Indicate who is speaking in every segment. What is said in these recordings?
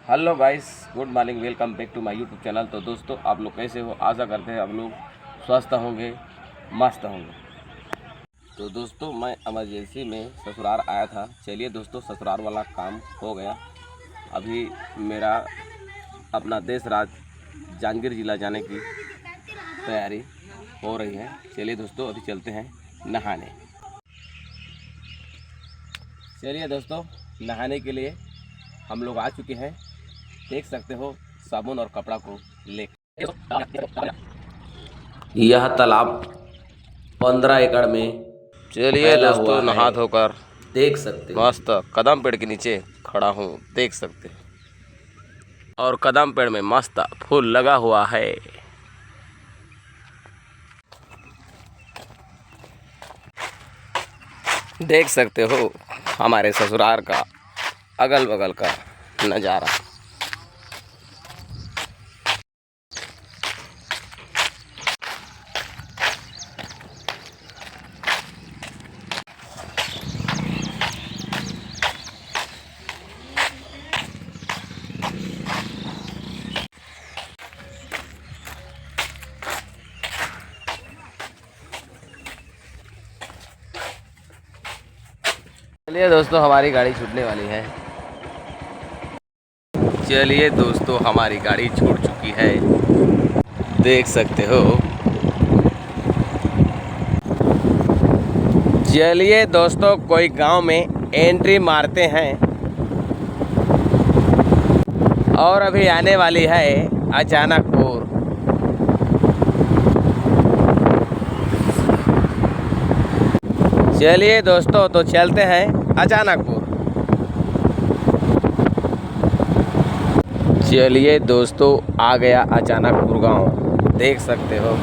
Speaker 1: Hello guys, good morning, welcome back to my YouTube channel. तो दोस्तों, आप लोग कैसे हो? आशा करते हैं आप लोग स्वस्थ होंगे, मस्त होंगे। तो दोस्तों, मैं इमरजेंसी में ससुराल आया था। चलिए दोस्तों, ससुराल वाला काम हो गया। अभी मेरा अपना देश राज जांजगीर जिला जाने की तैयारी हो रही है। चलिए दोस्तों, अभी चलते हैं नहाने। चलिए दोस्तों, नहाने के लिए हम लोग आ चुके हैं। देख सकते हो साबुन और कपड़ा को लेकर। यह तालाब 15 एकड़ में
Speaker 2: चलिए
Speaker 1: फैला
Speaker 2: दोस्तों,
Speaker 1: हुआ है।
Speaker 2: नहा धोकर
Speaker 1: देख सकते हो।
Speaker 2: मस्त कदम पेड़ के नीचे खड़ा हूँ, देख सकते हैं। और कदम पेड़ में मस्त फूल लगा हुआ है। देख सकते हो हमारे ससुराल का अगल बगल का नज़ारा। चलिए दोस्तों, हमारी गाड़ी छूटने वाली है। चलिए दोस्तों, हमारी गाड़ी छूट चुकी है, देख सकते हो। चलिए दोस्तों, कोई गांव में एंट्री मारते हैं और अभी आने वाली है अचानकपुर। चलिए दोस्तों, तो चलते हैं अचानकपुर। चलिए दोस्तों, आ गया अचानकपुर गांव, देख सकते हो।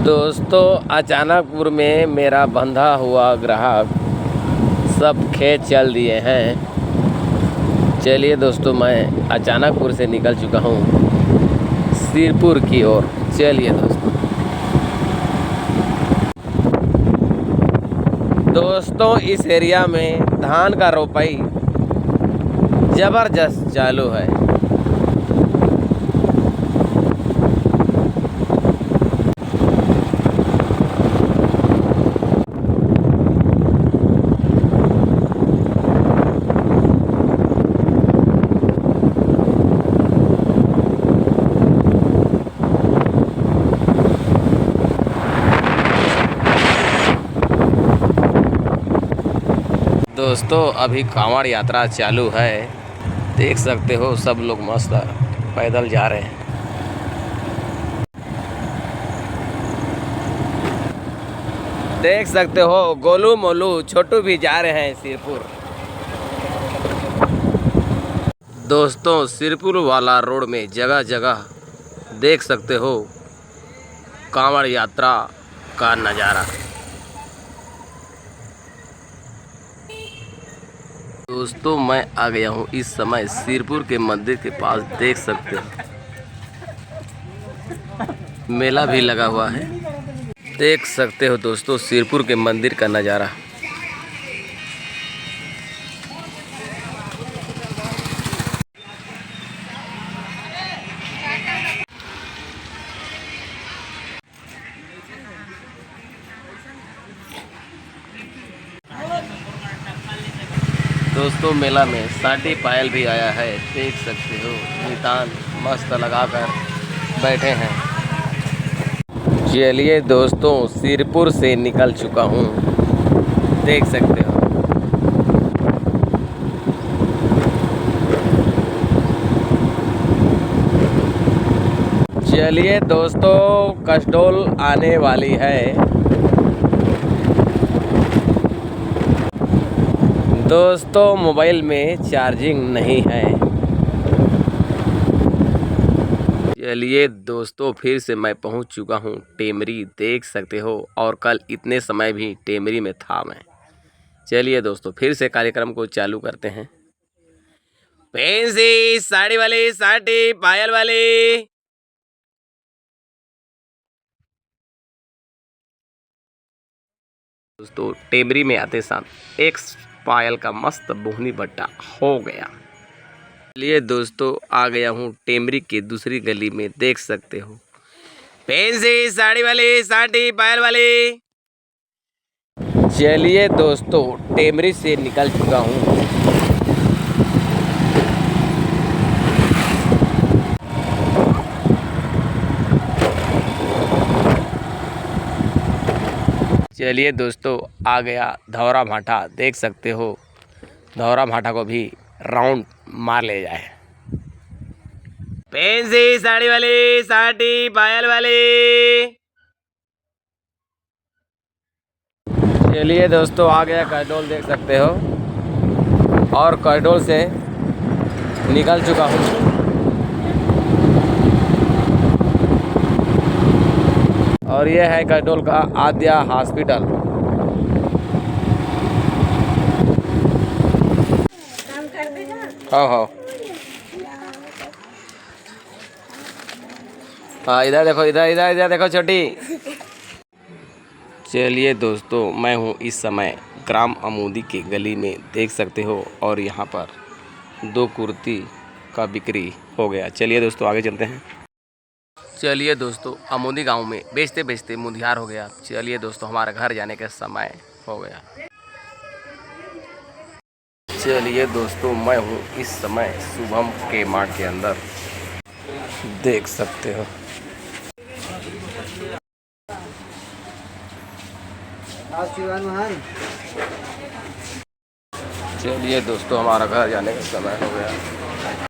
Speaker 2: दोस्तों, अचानकपुर में मेरा बंधा हुआ ग्राहक सब खेत चल दिए हैं। चलिए दोस्तों, मैं अचानकपुर से निकल चुका हूँ सिरपुर की ओर। चलिए दोस्तों, इस एरिया में धान का रोपाई ज़बरदस्त चालू है। दोस्तों, अभी कांवड़ यात्रा चालू है, देख सकते हो। सब लोग मस्त पैदल जा रहे हैं। देख सकते हो, गोलू मोलू छोटू भी जा रहे हैं सिरपुर। दोस्तों, सिरपुर वाला रोड में जगह जगह देख सकते हो कांवड़ यात्रा का नज़ारा। दोस्तों, मैं आ गया हूँ इस समय सिरपुर के मंदिर के पास। देख सकते हो मेला भी लगा हुआ है। देख सकते हो दोस्तों, सिरपुर के मंदिर का नज़ारा। दोस्तों, मेला में साटी पायल भी आया है, देख सकते हो। नितान मस्त लगाकर बैठे हैं। चलिए दोस्तों, सिरपुर से निकल चुका हूँ, देख सकते हो। चलिए दोस्तों, कसडोल आने वाली है। दोस्तों, मोबाइल में चार्जिंग नहीं है। चलिए दोस्तों, फिर से मैं पहुंच चुका हूं टेमरी, देख सकते हो। और कल इतने समय भी टेमरी में था मैं। चलिए दोस्तों, फिर से कार्यक्रम को चालू करते हैं। फैंसी साड़ी वाली, साड़ी पायल वाली। दोस्तों, टेमरी में आते साथ एक पायल का मस्त बोहनी बट्टा हो गया। चलिए दोस्तों, आ गया हूँ टेमरी की दूसरी गली में, देख सकते हो। फैंसी साड़ी वाली, साड़ी पायल वाली। चलिए दोस्तों, टेमरी से निकल चुका हूँ। चलिए दोस्तों, आ गया धौरा भाटा, देख सकते हो। धौरा भाटा को भी राउंड मार ले जाए। फैंसी साड़ी वाली, साड़ी पायल वाली। चलिए दोस्तों, आ गया करडोल, देख सकते हो। और करडोल से निकल चुका हूँ। और ये है करडोल का आद्या हॉस्पिटल। हाँ, इधर देखो, इधर इधर इधर देखो छोटी। चलिए दोस्तों, मैं हूँ इस समय ग्राम अमूदी की गली में, देख सकते हो। और यहाँ पर 2 कुर्ती का बिक्री हो गया। चलिए दोस्तों, आगे चलते हैं। चलिए दोस्तों, अमूदी गांव में बेचते बेचते मुंधियार हो गया। चलिए दोस्तों, हमारे घर जाने का समय हो गया। चलिए दोस्तों, मैं हूँ इस समय शुभम के मार्ट के अंदर, देख सकते हो। चलिए दोस्तों, हमारा घर जाने का समय हो गया।